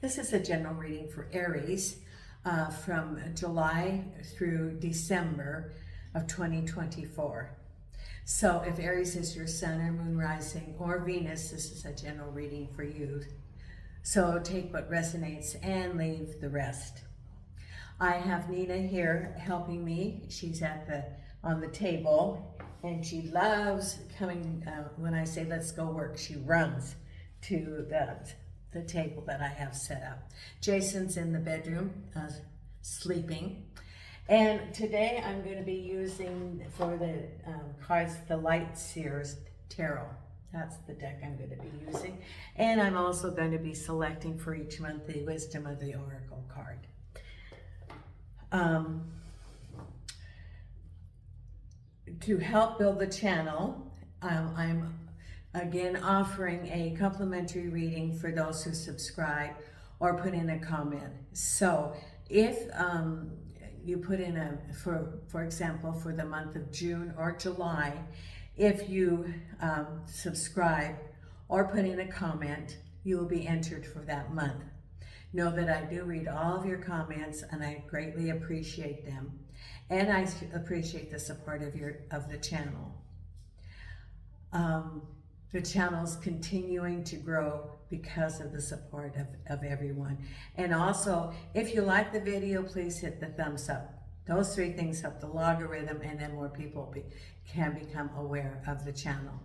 This is a general reading for Aries from July through December of 2024. So if Aries is your sun or moon rising or Venus, this is a general reading for you. So take what resonates and leave the rest. I have Nina here helping me. She's on the table, and she loves coming, when I say let's go work, she runs to the table that I have set up. Jason's in the bedroom, sleeping. And today I'm going to be using for the cards, the Light Seers Tarot. That's the deck I'm going to be using. And I'm also going to be selecting for each month the Wisdom of the Oracle card. To help build the channel, I'm again offering a complimentary reading for those who subscribe or put in a comment. So if you put in for example, for the month of June or July, if you subscribe or put in a comment, you will be entered for that month. Know that I do read all of your comments, and I greatly appreciate them. And I appreciate the support of the channel. The channel's continuing to grow because of the support of everyone. And also, if you like the video, please hit the thumbs up. Those three things help the logarithm, and then more people can become aware of the channel.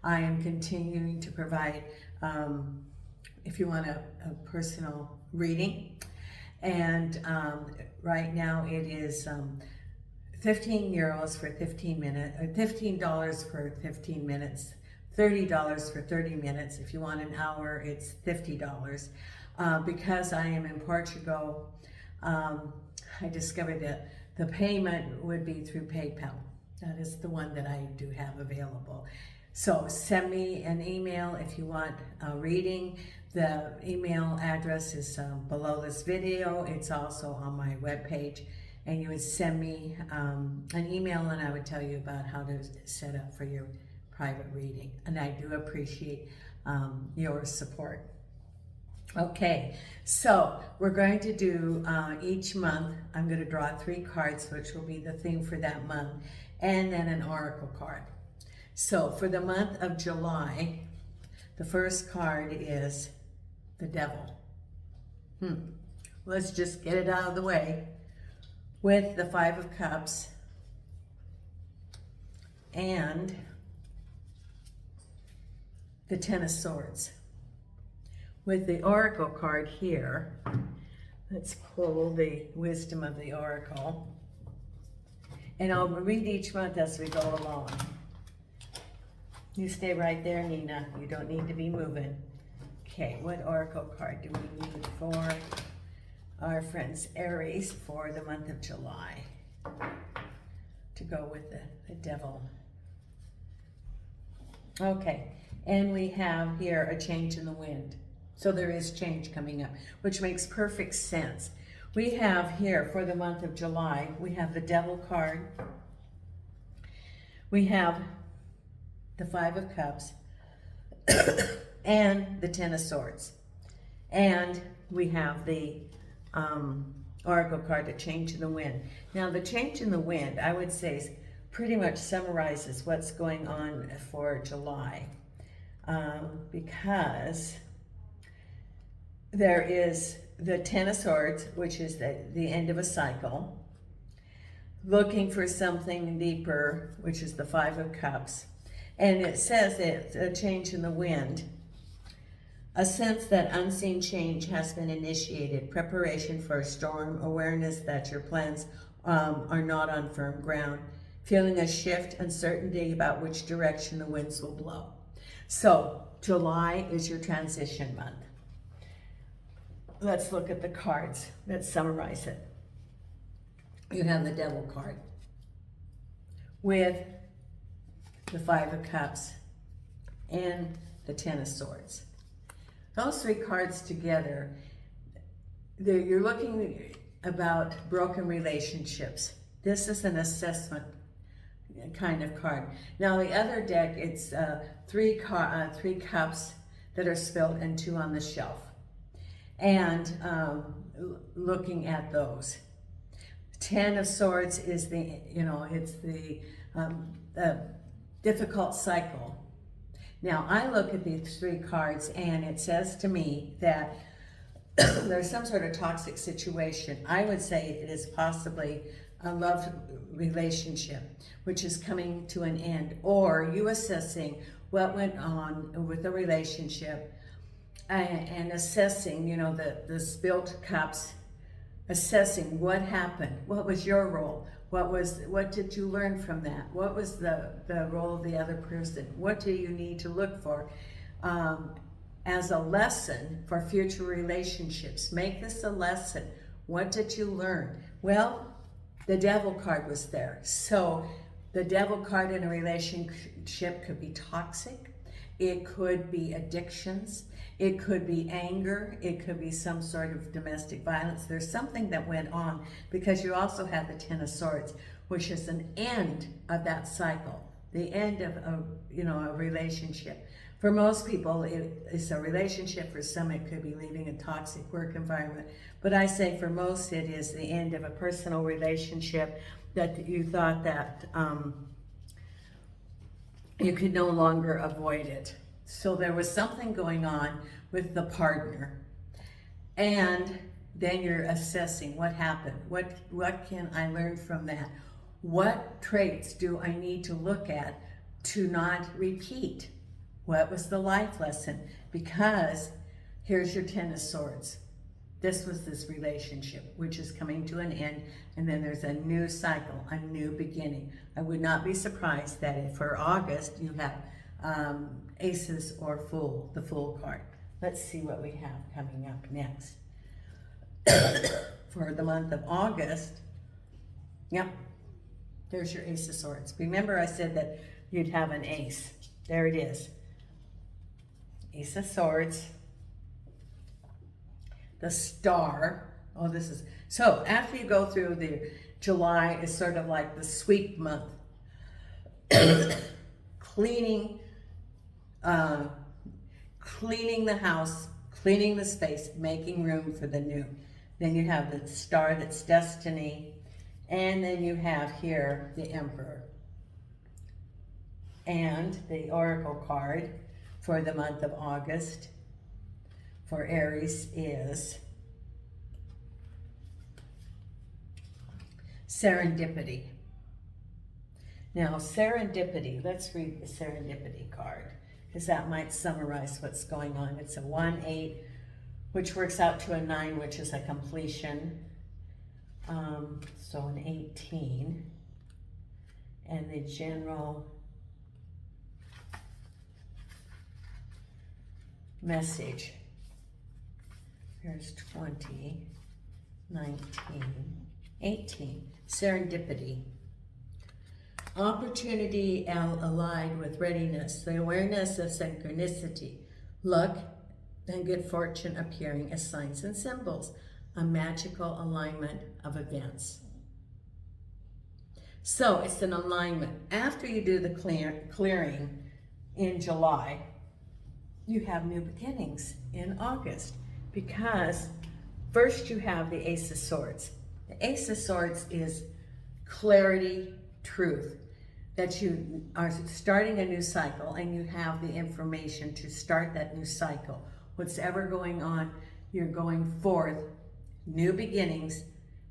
I am continuing to provide, if you want a personal reading, and right now it is 15 euros for 15 minutes, or $15 for 15 minutes, $30 for 30 minutes. If you want an hour, it's $50. Because I am in Portugal, I discovered that the payment would be through PayPal. That is the one that I do have available. So send me an email if you want a reading. The email address is below this video. It's also on my webpage. And you would send me an email, and I would tell you about how to set up for your private reading. And I do appreciate your support. Okay, so we're going to do each month, I'm going to draw 3 cards, which will be the theme for that month, and then an oracle card. So for the month of July, the first card is the Devil. Let's just get it out of the way with the 5 of Cups and the 10 of Swords. With the Oracle card here, let's pull the Wisdom of the Oracle. And I'll read each month as we go along. You stay right there, Nina. You don't need to be moving. Okay, what Oracle card do we need for our friends Aries for the month of July to go with the Devil? Okay, and we have here a change in the wind. So there is change coming up, which makes perfect sense. We have here for the month of July, we have the Devil card. We have the 5 of Cups and the 10 of Swords. And we have the Oracle card, the change in the wind. Now the change in the wind, I would say, pretty much summarizes what's going on for July. Because there is the 10 of Swords, which is the end of a cycle, looking for something deeper, which is the 5 of Cups. And it says it's a change in the wind, a sense that unseen change has been initiated, preparation for a storm, awareness that your plans are not on firm ground, feeling a shift, uncertainty about which direction the winds will blow. So July is your transition month. Let's look at the cards that summarize it. You have the Devil card with the 5 of Cups and the 10 of Swords. Those 3 cards together, you're looking about broken relationships. This is an assessment kind of card. Now the other deck, it's 3 cups that are spilled and 2 on the shelf. and looking at those. 10 of Swords is it's the difficult cycle. Now, I look at these 3 cards and it says to me that there's some sort of toxic situation. I would say it is possibly a love relationship, which is coming to an end, or you assessing what went on with the relationship and assessing, the spilled cups, assessing what happened, what was your role, what did you learn from that, what was the role of the other person, what do you need to look for as a lesson for future relationships. Make this a lesson. What did you learn? Well, the Devil card was there. So the Devil card in a relationship could be toxic. It could be addictions. It could be anger. It could be some sort of domestic violence. There's something that went on, because you also have the 10 of Swords, which is an end of that cycle, the end of a relationship. For most people, it's a relationship. For some, it could be leaving a toxic work environment. But I say for most, it is the end of a personal relationship that you thought that you could no longer avoid it. So there was something going on with the partner. And then you're assessing what happened. What can I learn from that? What traits do I need to look at to not repeat? What was the life lesson? Because here's your 10 of Swords. This was this relationship, which is coming to an end, and then there's a new cycle, a new beginning. I would not be surprised that if for August you have Aces or Fool, the Fool card. Let's see what we have coming up next. For the month of August, yep, there's your Ace of Swords. Remember I said that you'd have an ace. There it is. Ace of Swords, the Star. Oh, this is, so after you go through the July is sort of like the sweep month. Cleaning the house, cleaning the space, making room for the new. Then you have the Star, that's destiny. And then you have here the Emperor. And the Oracle card for the month of August for Aries is Serendipity. Now, serendipity, let's read the serendipity card, because that might summarize what's going on. It's a 1-8, which works out to a 9, which is a completion. So an 18. And the general message. Here's 20, 19, 18. Serendipity. Opportunity allied with readiness, the awareness of synchronicity, luck, and good fortune appearing as signs and symbols, a magical alignment of events. So it's an alignment. After you do the clearing in July, you have new beginnings in August, because first you have the Ace of Swords. The Ace of Swords is clarity, truth, that you are starting a new cycle and you have the information to start that new cycle. What's ever going on, you're going forth, new beginnings,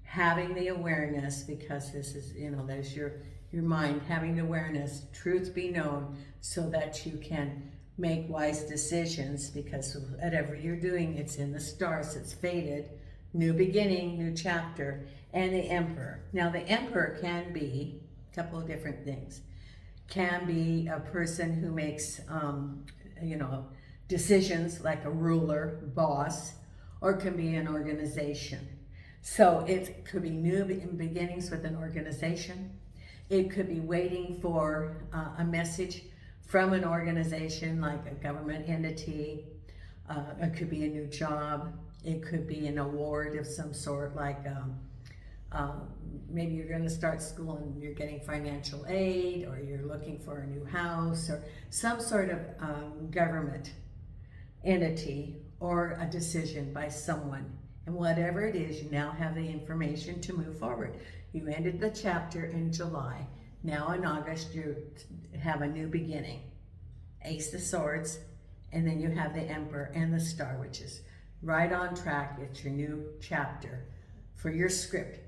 having the awareness, because this is, there's your mind, having the awareness, truth be known, so that you can make wise decisions, because whatever you're doing, it's in the stars, it's fated, new beginning, new chapter. And the Emperor. Now the Emperor can be a couple of different things. Can be a person who makes, decisions, like a ruler, boss, or it can be an organization. So it could be new beginnings with an organization. It could be waiting for a message from an organization, like a government entity. It could be a new job. It could be an award of some sort, like maybe you're going to start school and you're getting financial aid, or you're looking for a new house, or some sort of government entity, or a decision by someone. And whatever it is, you now have the information to move forward. You ended the chapter in July. Now in August, you have a new beginning. Ace of Swords, and then you have the Emperor and the Star, which is right on track. It's your new chapter for your script.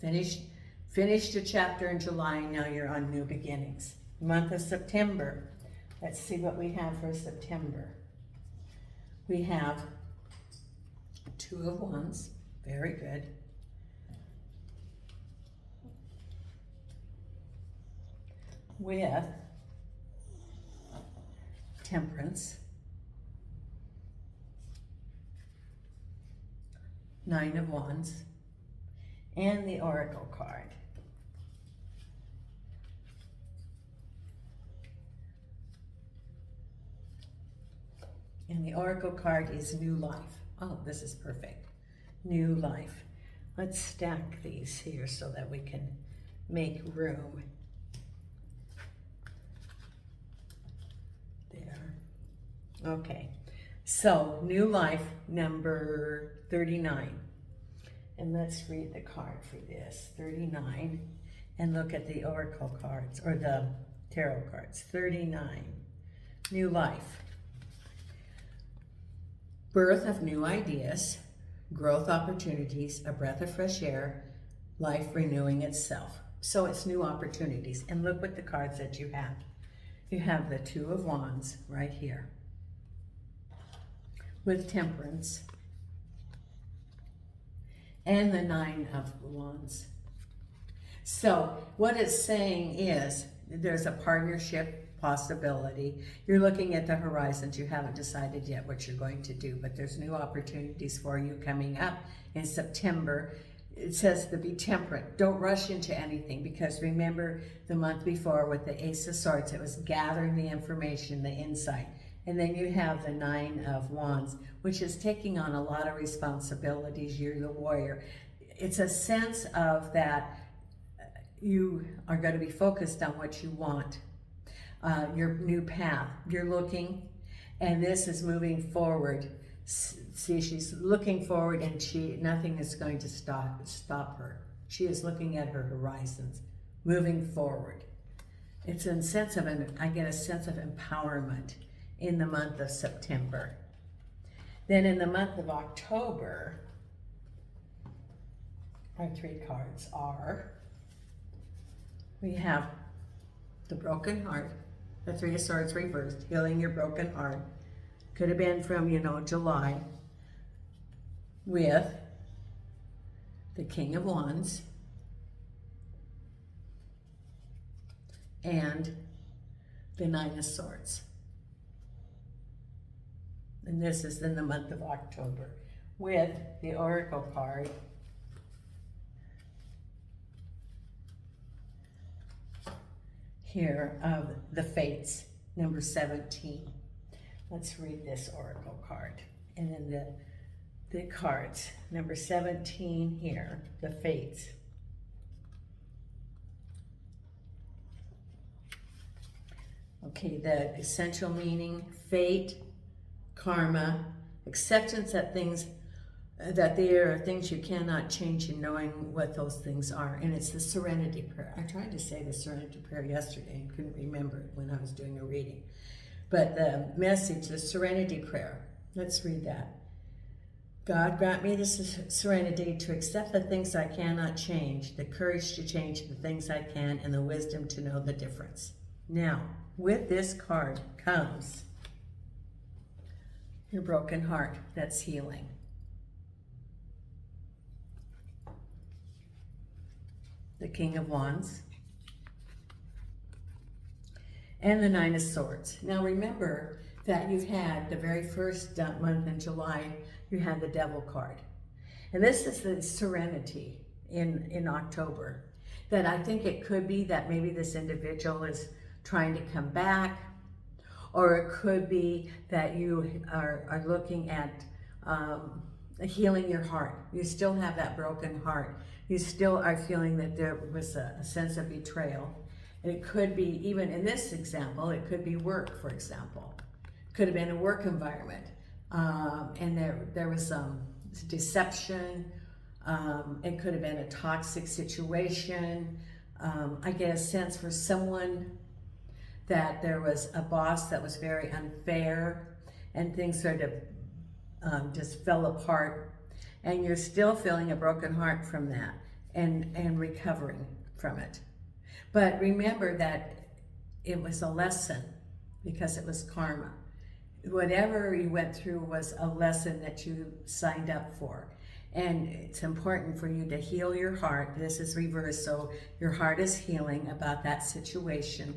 Finished the chapter in July, now you're on new beginnings. Month of September. Let's see what we have for September. We have Two of Wands, very good. With Temperance, Nine of Wands, and the Oracle card. And the Oracle card is New Life. Oh, this is perfect. New Life. Let's stack these here so that we can make room. There. Okay. So, New Life, number 39. And let's read the card for this. 39. And look at the Oracle cards, or the Tarot cards. 39. New Life. Birth of new ideas, growth opportunities, a breath of fresh air, life renewing itself. So it's new opportunities. And look what the cards that you have. You have the Two of Wands right here with Temperance and the Nine of Wands. So what it's saying is there's a partnership possibility. You're looking at the horizons. You haven't decided yet what you're going to do, but there's new opportunities for you coming up in September. It says to be temperate. Don't rush into anything, because remember the month before with the Ace of Swords, it was gathering the information, the insight. And then you have the Nine of Wands, which is taking on a lot of responsibilities. You're the warrior. It's a sense of that you are going to be focused on what you want. Your new path. You're looking, and this is moving forward. See, she's looking forward, and nothing is going to stop her. She is looking at her horizons, moving forward. It's a sense of I get a sense of empowerment in the month of September. Then in the month of October, our three cards are, we have the Broken Heart, the Three of Swords reversed, healing your broken heart. Could have been from, July, with the King of Wands and the Nine of Swords. And this is in the month of October with the Oracle card here of the Fates, number 17. Let's read this Oracle card. And then the cards, number 17 here, the Fates. Okay, the essential meaning, fate, karma, acceptance that there are things you cannot change, and knowing what those things are. And it's the Serenity Prayer. I tried to say the Serenity Prayer yesterday and couldn't remember it when I was doing a reading. But the message, the Serenity Prayer, let's read that. God, grant me the serenity to accept the things I cannot change, the courage to change the things I can, and the wisdom to know the difference. Now, with this card comes your broken heart that's healing. The King of Wands and the Nine of Swords. Now remember that you've had the very first month in July, you had the Devil card. And this is the serenity in October. That I think it could be that maybe this individual is trying to come back, or it could be that you are looking at healing your heart. You still have that broken heart. You still are feeling that there was a sense of betrayal. And it could be, even in this example, it could be work, for example. Could have been a work environment. And there was deception. It could have been a toxic situation. I get a sense for someone that there was a boss that was very unfair, and things sort of just fell apart, and you're still feeling a broken heart from that and recovering from it. But remember that it was a lesson, because it was karma. Whatever you went through was a lesson that you signed up for. And it's important for you to heal your heart. This is reversed, so your heart is healing about that situation,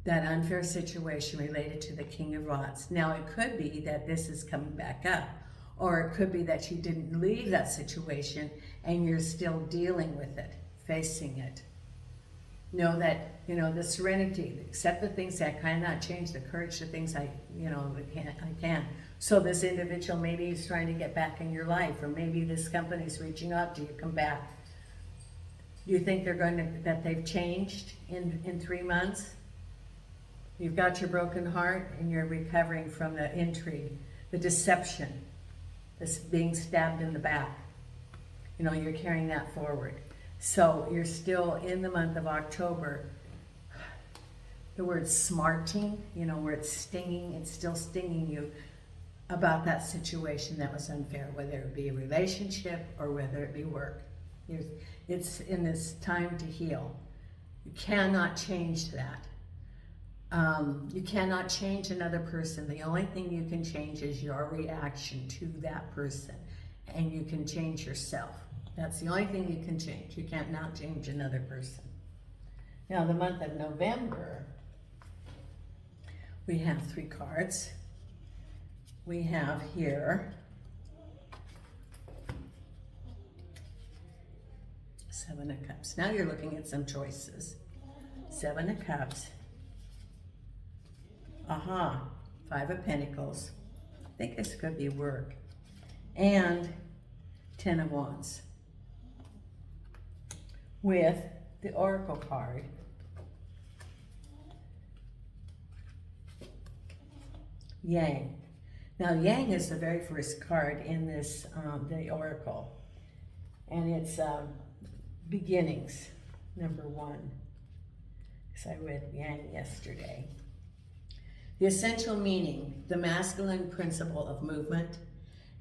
that unfair situation related to the King of Rods. Now, it could be that this is coming back up, or it could be that you didn't leave that situation and you're still dealing with it, facing it. Know that, the serenity, accept the things that I cannot change, the courage, the things I can. So this individual maybe is trying to get back in your life, or maybe this company's reaching out to you, come back. Do you think that they've changed in 3 months? You've got your broken heart and you're recovering from the intrigue, the deception, this being stabbed in the back. You're carrying that forward. So you're still in the month of October. The word smarting, where it's stinging, it's still stinging you about that situation that was unfair, whether it be a relationship or whether it be work. It's in this time to heal. You cannot change that. You cannot change another person. The only thing you can change is your reaction to that person, and you can change yourself. That's the only thing you can change. You can't not change another person. Now, the month of November, we have 3 cards. We have here 7 of Cups. Now you're looking at some choices. 7 of Cups. 5 of Pentacles. I think this could be work. And 10 of Wands. With the Oracle card, Yang. Now, Yang is the very first card in this, the Oracle. And it's beginnings, number 1. Because I read Yang yesterday. The essential meaning, the masculine principle of movement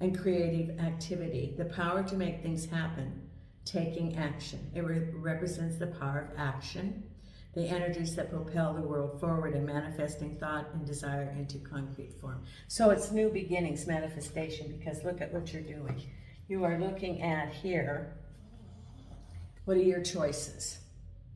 and creative activity, the power to make things happen, taking action. It represents the power of action, the energies that propel the world forward and manifesting thought and desire into concrete form. So it's new beginnings, manifestation, because look at what you're doing. You are looking at here, what are your choices?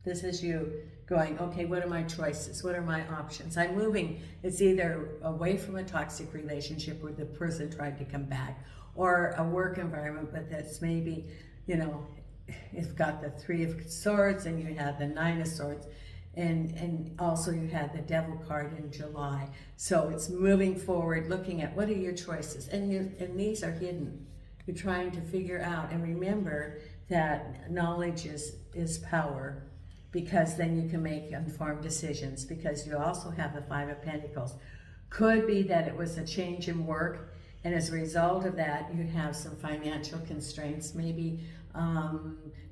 This is you going, okay, what are my choices? What are my options? I'm moving. It's either away from a toxic relationship where the person tried to come back, or a work environment, but that's maybe, it's got the 3 of Swords, and you have the 9 of Swords, and also you had the Devil card in July. So it's moving forward, looking at what are your choices, and these are hidden. You're trying to figure out, and remember that knowledge is power, because then you can make informed decisions, because you also have the 5 of Pentacles. Could be that it was a change in work, and as a result of that, you have some financial constraints. Maybe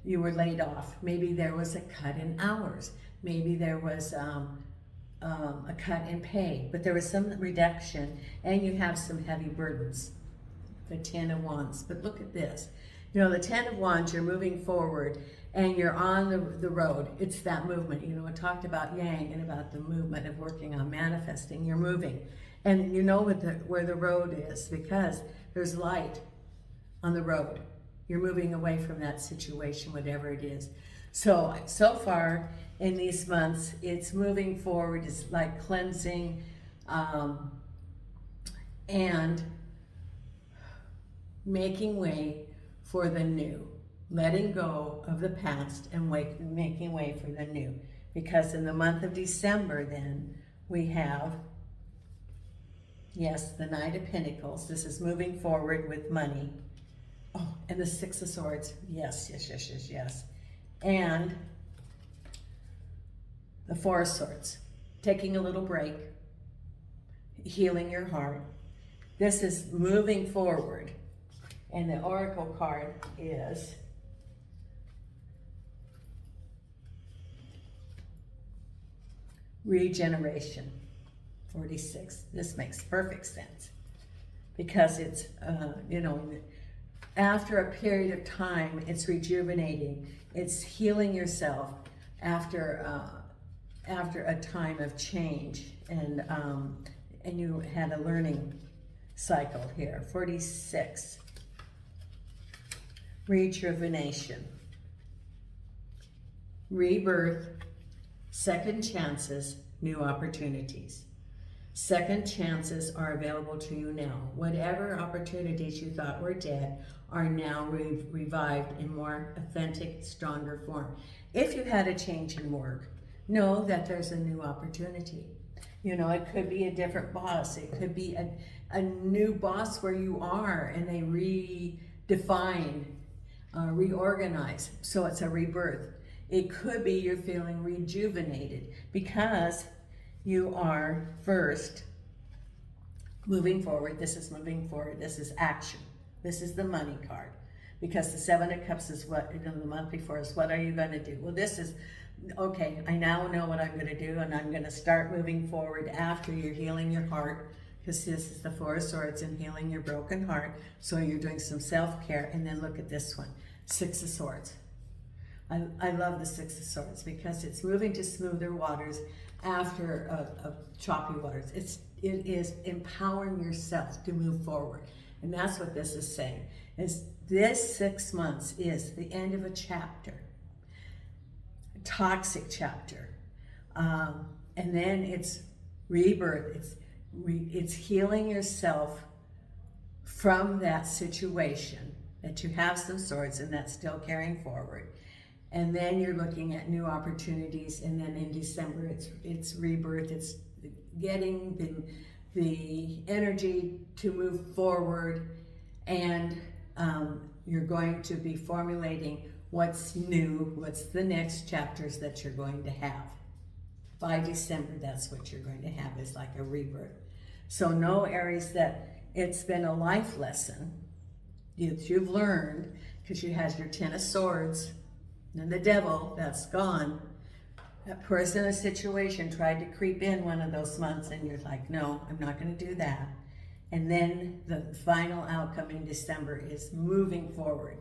you were laid off. Maybe there was a cut in hours. Maybe there was a cut in pay, but there was some reduction, and you have some heavy burdens. The 10 of Wands. But look at this. The 10 of Wands, you're moving forward, and you're on the road. It's that movement. I talked about Yang and about the movement of working on manifesting. You're moving. And you know where the road is, because there's light on the road. You're moving away from that situation, whatever it is. So far in these months, it's moving forward. It's like cleansing and making way for the new. Letting go of the past and making way for the new. Because in the month of December, then, we have, yes, the Knight of Pentacles. This is moving forward with money. Oh, and the 6 of Swords. Yes. And the 4 of Swords. Taking a little break. Healing your heart. This is moving forward. And the oracle card is regeneration. 46. This makes perfect sense because it's, you know, after a period of time, it's rejuvenating. It's healing yourself after a time of change, and you had a learning cycle here. 46. Rejuvenation, rebirth, second chances, new opportunities. Second chances are available to you now. Whatever opportunities you thought were dead are now revived in more authentic, stronger form. If you had a change in work, know that there's a new opportunity. You know, it could be a different boss. It could be a new boss where you are, and they redefine, reorganize. So it's a rebirth. It could be you're feeling rejuvenated because you are first moving forward. This is moving forward. This is action. This is the money card, because the Seven of Cups is what, you know, the month before is what are you going to do? Well, this is, okay, I now know what I'm going to do, and I'm going to start moving forward after you're healing your heart, because this is the Four of Swords and healing your broken heart. So you're doing some self-care. And then look at this one, Six of Swords. I love the Six of Swords because it's moving to smoother waters after choppy waters. It is empowering yourself to move forward. And that's what this is saying, is this 6 months is the end of a chapter, a toxic chapter. And then it's rebirth. It's healing yourself from that situation that you have some swords and that's still carrying forward. And then you're looking at new opportunities, and then in December it's rebirth. It's getting the energy to move forward, and you're going to be formulating what's new, what's the next chapters that you're going to have. By December, that's what you're going to have, is like a rebirth. So know, Aries, that it's been a life lesson you've learned, because you had your Ten of Swords, and the Devil, that's gone. That person or situation tried to creep in one of those months, and you're like, no, I'm not going to do that. And then the final outcome in December is moving forward,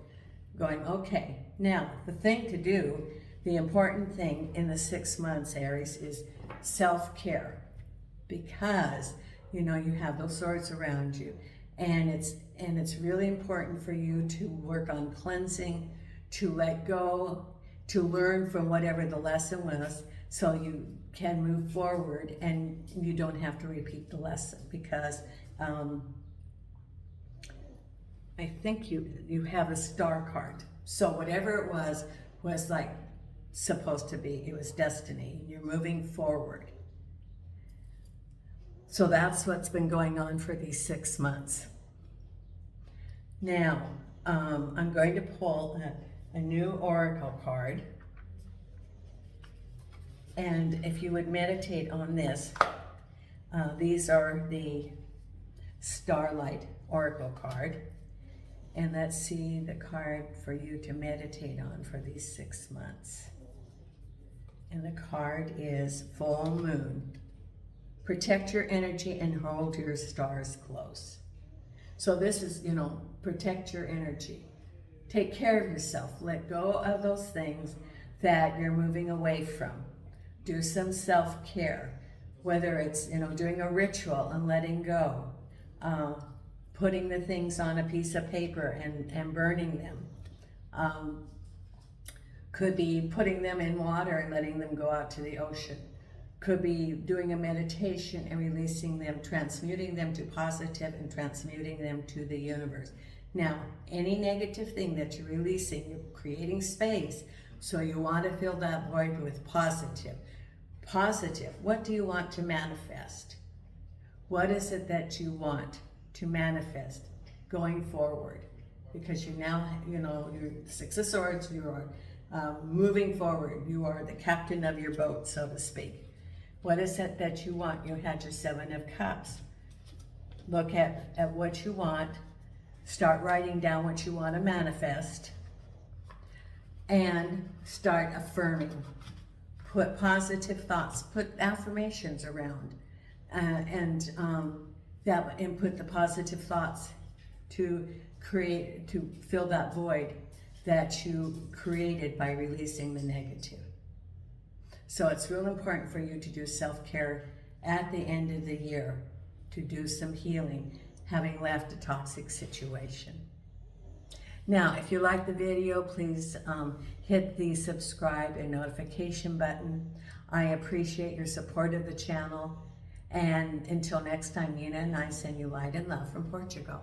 going, okay, now the thing to do, the important thing in the 6 months, Aries, is self-care, because you know you have those swords around you, and it's really important for you to work on cleansing, to let go, to learn from whatever the lesson was, so you can move forward and you don't have to repeat the lesson, because I think you have a Star card. So whatever it was like supposed to be. It was destiny. You're moving forward. So that's what's been going on for these 6 months. Now, I'm going to pull a new oracle card. And if you would meditate on this, these are the Starlight Oracle card. And let's see the card for you to meditate on for these 6 months. And the card is Full Moon. Protect your energy and hold your stars close. So this is, protect your energy. Take care of yourself. Let go of those things that you're moving away from. Do some self-care, whether it's, doing a ritual and letting go, putting the things on a piece of paper and burning them. Could be putting them in water and letting them go out to the ocean. Could be doing a meditation and releasing them, transmuting them to positive and transmuting them to the universe. Now, any negative thing that you're releasing, you're creating space. So you want to fill that void with positive. Positive. What do you want to manifest? What is it that you want to manifest going forward? Because you now, you're 6 of Swords, you are moving forward. You are the captain of your boat, so to speak. What is it that you want? You had your 7 of Cups. look at what you want, start writing down what you want to manifest, and start affirming. Put positive thoughts, put affirmations around, and put the positive thoughts to fill that void that you created by releasing the negative. So it's real important for you to do self-care at the end of the year, to do some healing, having left a toxic situation. Now, if you like the video, please hit the subscribe and notification button. I appreciate your support of the channel. And until next time, Nina and I send you light and love from Portugal.